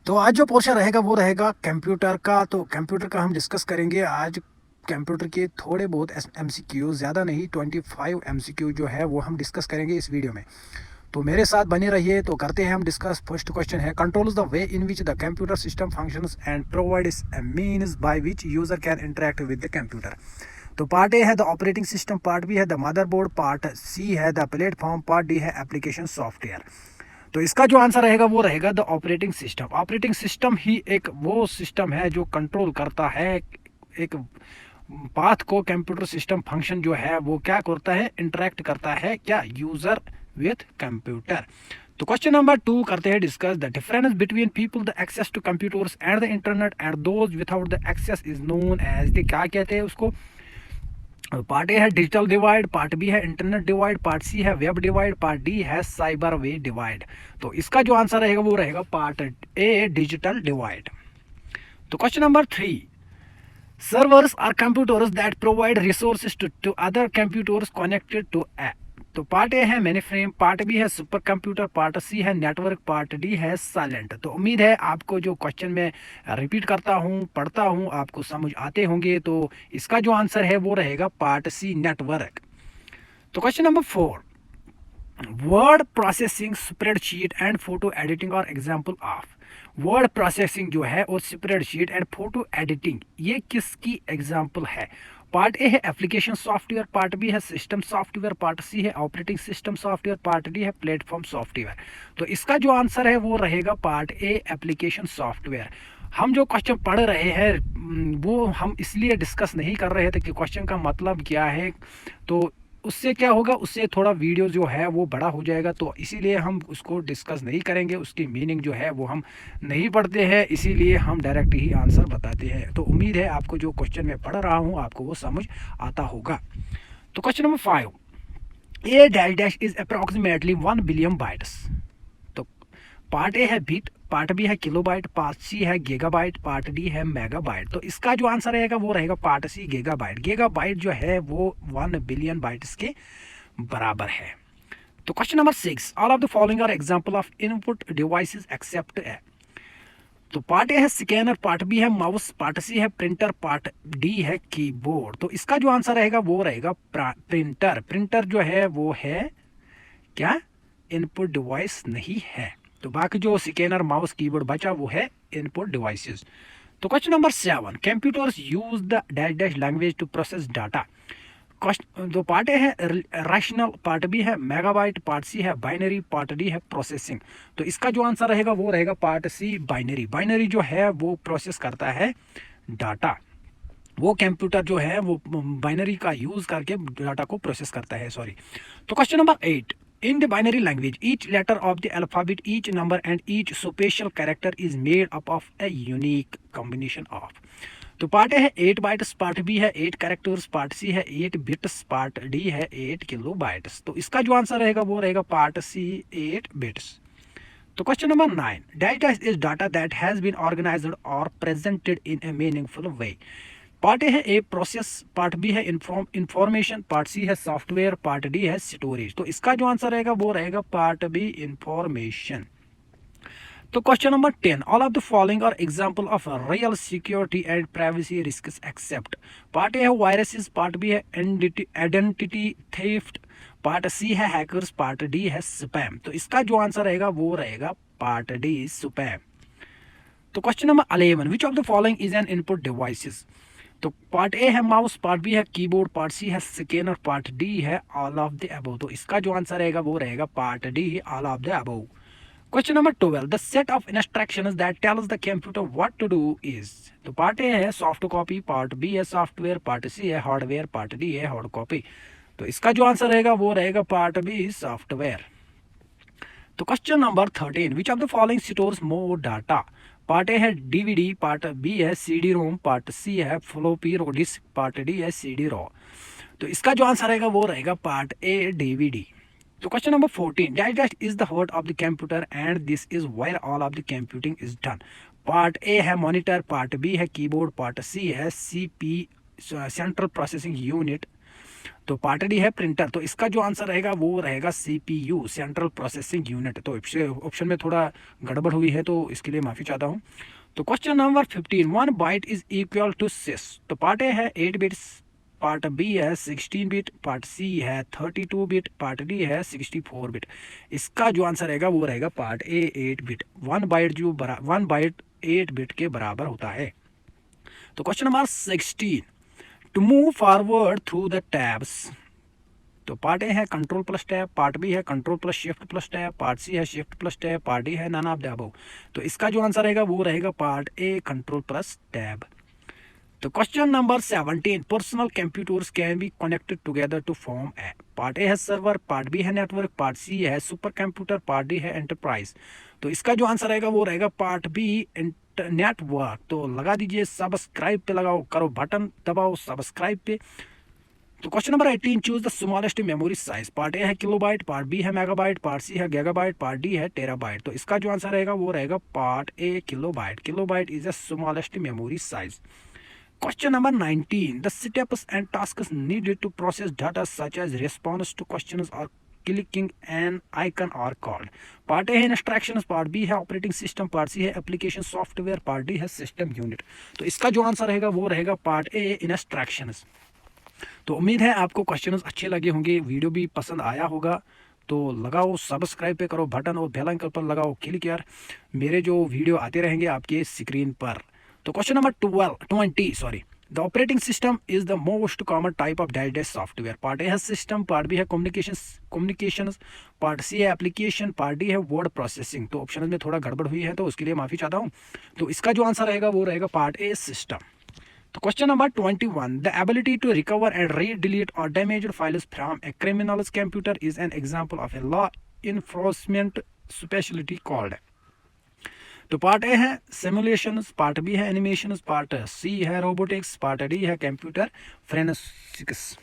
तो आज जो पोर्शन रहेगा वो रहेगा कंप्यूटर का। तो कंप्यूटर का हम डिस्कस करेंगे आज। कंप्यूटर के थोड़े बहुत एमसीक्यू, ज़्यादा नहीं, 25 एमसीक्यू जो है वो हम डिस्कस करेंगे इस वीडियो में। तो मेरे साथ बने रहिए। तो करते हैं हम डिस्कस। फर्स्ट क्वेश्चन है, controls the way in which the computer system functions and provides a means by which user can interact with the computer. तो पार्ट ए है the operating system, part B है the motherboard, part C है the platform, part D है application software. तो इसका जो answer रहेगा वो रहेगा the operating system. Operating system ही एक वो सिस्टम है जो कंट्रोल करता है एक पाथ को। कंप्यूटर सिस्टम फंक्शन जो है वो क्या करता है, इंटरेक्ट करता है क्या, यूजर विथ कंप्यूटर। तो क्वेश्चन नंबर 2 करते हैं discuss. The difference between people the access to computers and the internet and those without the access is known as the, क्या कहते हैं उसको। पार्ट ए है डिजिटल डिवाइड, पार्ट बी है internet divide, part C है web divide, part D है cyber way divide. तो इसका जो आंसर रहेगा वो रहेगा पार्ट ए, डिजिटल डिवाइड। तो question number 3, servers are computers that provide resources to other computers connected to a. तो पार्ट ए है मेनी फ्रेम, पार्ट बी है सुपर कंप्यूटर, पार्ट सी है नेटवर्क, पार्ट डी है client. तो उम्मीद है आपको जो क्वेश्चन में रिपीट करता हूँ, पढ़ता हूँ, आपको समझ आते होंगे। तो इसका जो आंसर है वो रहेगा पार्ट सी, नेटवर्क। तो question number 4, word processing, spreadsheet and photo editing और एग्जाम्पल ऑफ। वर्ड प्रोसेसिंग जो है और स्प्रेडशीट एंड फोटो एडिटिंग, ये किसकी एग्जाम्पल है। पार्ट ए है एप्लीकेशन सॉफ्टवेयर, पार्ट बी है सिस्टम सॉफ्टवेयर, पार्ट सी है operating system software, part D है प्लेटफॉर्म सॉफ्टवेयर। तो इसका जो आंसर है वो रहेगा पार्ट ए, एप्लीकेशन सॉफ्टवेयर। हम जो क्वेश्चन पढ़ रहे हैं वो हम इसलिए डिस्कस नहीं कर रहे थे कि क्वेश्चन का मतलब क्या है। तो उससे क्या होगा, उससे थोड़ा वीडियो जो है वो बड़ा हो जाएगा। तो इसीलिए हम उसको डिस्कस नहीं करेंगे, उसकी मीनिंग जो है वो हम नहीं पढ़ते हैं, इसीलिए हम डायरेक्ट ही आंसर बताते हैं। तो उम्मीद है आपको जो क्वेश्चन मैं पढ़ रहा हूँ आपको वो समझ आता होगा। तो question number 5, A dash dash is approximately 1 billion bytes. तो पार्ट ए है बिट, पार्ट बी है किलोबाइट, पार्ट सी है गीगाबाइट, पार्ट डी है मेगाबाइट। तो इसका जो आंसर रहेगा वो रहेगा पार्ट सी, गीगाबाइट। गीगाबाइट जो है वो 1 बिलियन बाइट्स के बराबर है। तो question number 6, all of the following are example of input devices except a. तो पार्ट ए है स्कैनर, पार्ट बी है माउस, पार्ट सी है प्रिंटर, पार्ट डी है कीबोर्ड। तो इसका जो आंसर रहेगा वो रहेगा प्रिंटर। प्रिंटर जो है वो है क्या, इनपुट डिवाइस नहीं है। तो बाकी जो स्कैनर, माउस, कीबोर्ड बचा वो है इनपुट डिवाइसेस। तो question number 7, computers use the dash dash language to process data. जो पार्ट ए है रैशनल, पार्ट बी है मेगाबाइट, पार्ट सी है बाइनरी, पार्ट डी है प्रोसेसिंग। तो इसका जो आंसर रहेगा वो रहेगा पार्ट सी, बाइनरी। बाइनरी जो है वो प्रोसेस करता है डाटा। वो कंप्यूटर जो है वो बाइनरी का यूज करके डाटा को प्रोसेस करता है, सॉरी। तो question number 8, in the binary language each letter of the alphabet, each number and each special character is made up of a unique combination of। तो पार्ट ए है 8 bytes, part B है 8 characters, part C है 8 bits, part D है 8 kilo bytes. तो इसका जो answer रहेगा वो रहेगा पार्ट सी, 8 बिट्स। तो question number 9, data is data that has been organised और presented in a meaningful way. Part A है ए प्रोसेस, पार्ट बी है इंफॉर्मेशन, पार्ट सी है सॉफ्टवेयर, पार्ट डी है स्टोरेज। तो इसका जो आंसर रहेगा वो रहेगा पार्ट बी, इंफॉर्मेशन। तो question number 10, all of the following are example of real security and privacy risks except. Part A है वायरसेस, पार्ट बी है आइडेंटिटी थेफ्ट, पार्ट सी है हैकर्स, पार्ट डी है spam. तो इसका जो answer रहेगा वो रहेगा पार्ट डी, स्पैम। तो question number 11, which of the following is an input devices. तो पार्ट ए है माउस, पार्ट बी है कीबोर्ड, पार्ट सी है स्कैनर, पार्ट डी है ऑल ऑफ द अबव। तो इसका जो आंसर रहेगा वो रहेगा part D, all of the above. Question number 12, the set of instructions that tells the computer what to do is. तो part A है सॉफ्ट कॉपी, पार्ट बी है software, part C है हार्डवेयर, पार्ट डी है hard copy. तो इसका जो answer रहेगा वो रहेगा पार्ट बी, सॉफ्टवेयर। तो question number 13, which of the following stores more data. Part A है डीवीडी, पार्ट बी है सीडी रोम, पार्ट सी है फ्लोपी डिस्क, पार्ट डी है सीडी रॉ। तो इसका जो आंसर रहेगा वो रहेगा पार्ट ए, डीवीडी। तो question number 14, dash dash is the heart of the computer and this is where all of the computing is done. Part A है monitor, part B है keyboard, part C है CP central processing unit, तो part D है printer, तो इसका जो answer रहेगा वो रहेगा CPU, सेंट्रल प्रोसेसिंग यूनिट। तो ऑप्शन में थोड़ा गड़बड़ हुई है तो इसके लिए माफ़ी चाहता हूँ। तो question number 15, 1 byte is equal to 6। तो पार्ट ए है 8 बिट्स, पार्ट बी है 16 बिट, पार्ट सी है 32 बिट, पार्ट डी है 64 बिट। इसका जो आंसर रहेगा वो रहेगा part A 8 bit. 1 byte 8 bit के बराबर होता है। तो question number 16, to move forward through the tabs. तो पार्ट ए है control plus tab, part B है control plus shift plus tab, part C है shift plus tab, part D है नन ऑफ द अबव। तो इसका जो answer रहेगा वो रहेगा part A control plus tab. तो question number 17, personal computers can be connected together to form a. Part A है सर्वर, पार्ट बी है नेटवर्क, पार्ट सी है सुपर कंप्यूटर, पार्ट डी है एंटरप्राइज। तो इसका जो आंसर रहेगा वो रहेगा पार्ट बी नेटवर्क। तो लगा दीजिए सब्सक्राइब पे, लगाओ करो बटन दबाओ सब्सक्राइब पे। तो question number 18, choose the smallest memory size. Part A है किलोबाइट, पार्ट बी है मेगाबाइट, पार्ट सी है गीगाबाइट, पार्ट डी है टेराबाइट। तो इसका जो आंसर रहेगा वो रहेगा part A kilobyte. Kilobyte is the smallest memory size. Question number 19. The steps and tasks needed to process data such as response to questions or clicking an icon are called. Part A है instructions, part B है operating system, part C है application software, part D है system unit. तो इसका जो answer रहेगा वो रहेगा part A instructions. तो उम्मीद है आपको क्वेश्चंस अच्छे लगे होंगे, वीडियो भी पसंद आया होगा। तो लगाओ सब्सक्राइब पे करो बटन और बेल आइकन पर लगाओ क्लिक यार, मेरे जो वीडियो आते रहेंगे आपके स्क्रीन पर। तो question number 20, the operating system is the most common type of data software. Part A है सिस्टम, पार्ट बी है कम्युनिकेशन, पार्ट सी है एप्लीकेशन, पार्ट डी है वर्ड प्रोसेसिंग। तो ऑप्शन में थोड़ा गड़बड़ हुई है तो उसके लिए माफ़ी चाहता हूँ। तो इसका जो आंसर रहेगा वो रहेगा पार्ट ए सिस्टम। तो question number 21, the ability to recover and read delete और damaged files from a criminal's computer is an example of a law enforcement speciality called. तो पार्ट ए है सिमुलेशन, पार्ट बी है animation, part C है robotics, part D है computer forensics.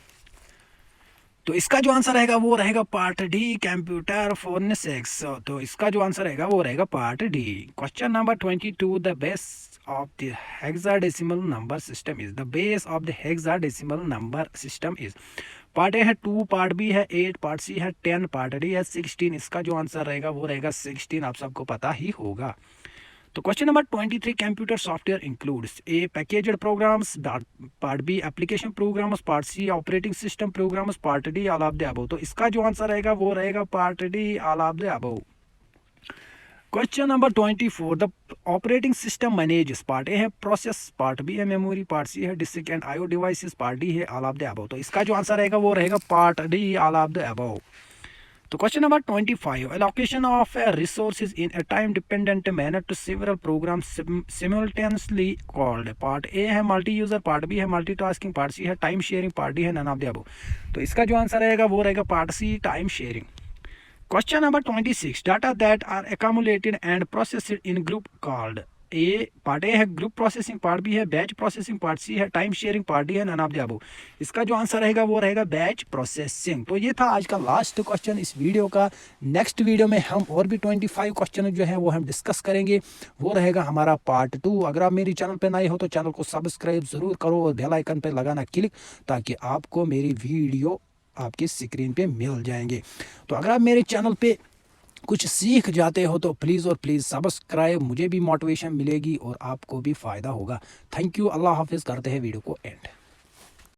तो इसका जो answer रहेगा वो रहेगा पार्ट डी कंप्यूटर फोरेंसिक्स। तो इसका जो आंसर रहेगा वो रहेगा part D. Question number 22, the base of the hexadecimal number system is. The base of the hexadecimal number system is. Part A है 2, पार्ट बी है 8, पार्ट सी है 10, part D है 16। इसका जो आंसर रहेगा वो रहेगा 16, आप सबको पता ही होगा। तो question number 23, computer software includes A packaged programs, part B application programs, part C operating system programs, part D all of the above. तो इसका जो आंसर रहेगा वो रहेगा part D all of the above. Question number 24, the operating system manages. Part A है process, part B है memory, part C है disk and IO devices, part D है ऑल ऑफ द अबव। तो इसका जो आंसर रहेगा वो रहेगा part D all of the above. तो question number 25, allocation of resources in a time dependent manner to several programs simultaneously called। Part A है multi user, part B है multitasking, part C है time sharing, part D है none of the above. तो इसका जो answer रहेगा वो रहेगा part C time sharing. Question number 26, data that are accumulated and processed in group called। A part A है ग्रुप प्रोसेसिंग, पार्ट बी है batch processing, part C है time sharing, part D है none of the above. इसका जो answer रहेगा वो रहेगा batch processing. तो ये था आज का लास्ट क्वेश्चन इस वीडियो का। नेक्स्ट वीडियो में हम और भी 25 क्वेश्चन जो है वो हम डिस्कस करेंगे, वो रहेगा हमारा पार्ट 2। अगर आप मेरी चैनल पर नए हो तो चैनल को सब्सक्राइब ज़रूर करो और बेल आइकन पर लगाना क्लिक, ताकि आपको मेरी वीडियो आपकी स्क्रीन पे मिल जाएंगे। तो अगर आप मेरे चैनल पे कुछ सीख जाते हो तो प्लीज़ और प्लीज़ सब्सक्राइब, मुझे भी मोटिवेशन मिलेगी और आपको भी फ़ायदा होगा। थैंक यू, अल्लाह हाफिज़। करते हैं वीडियो को एंड।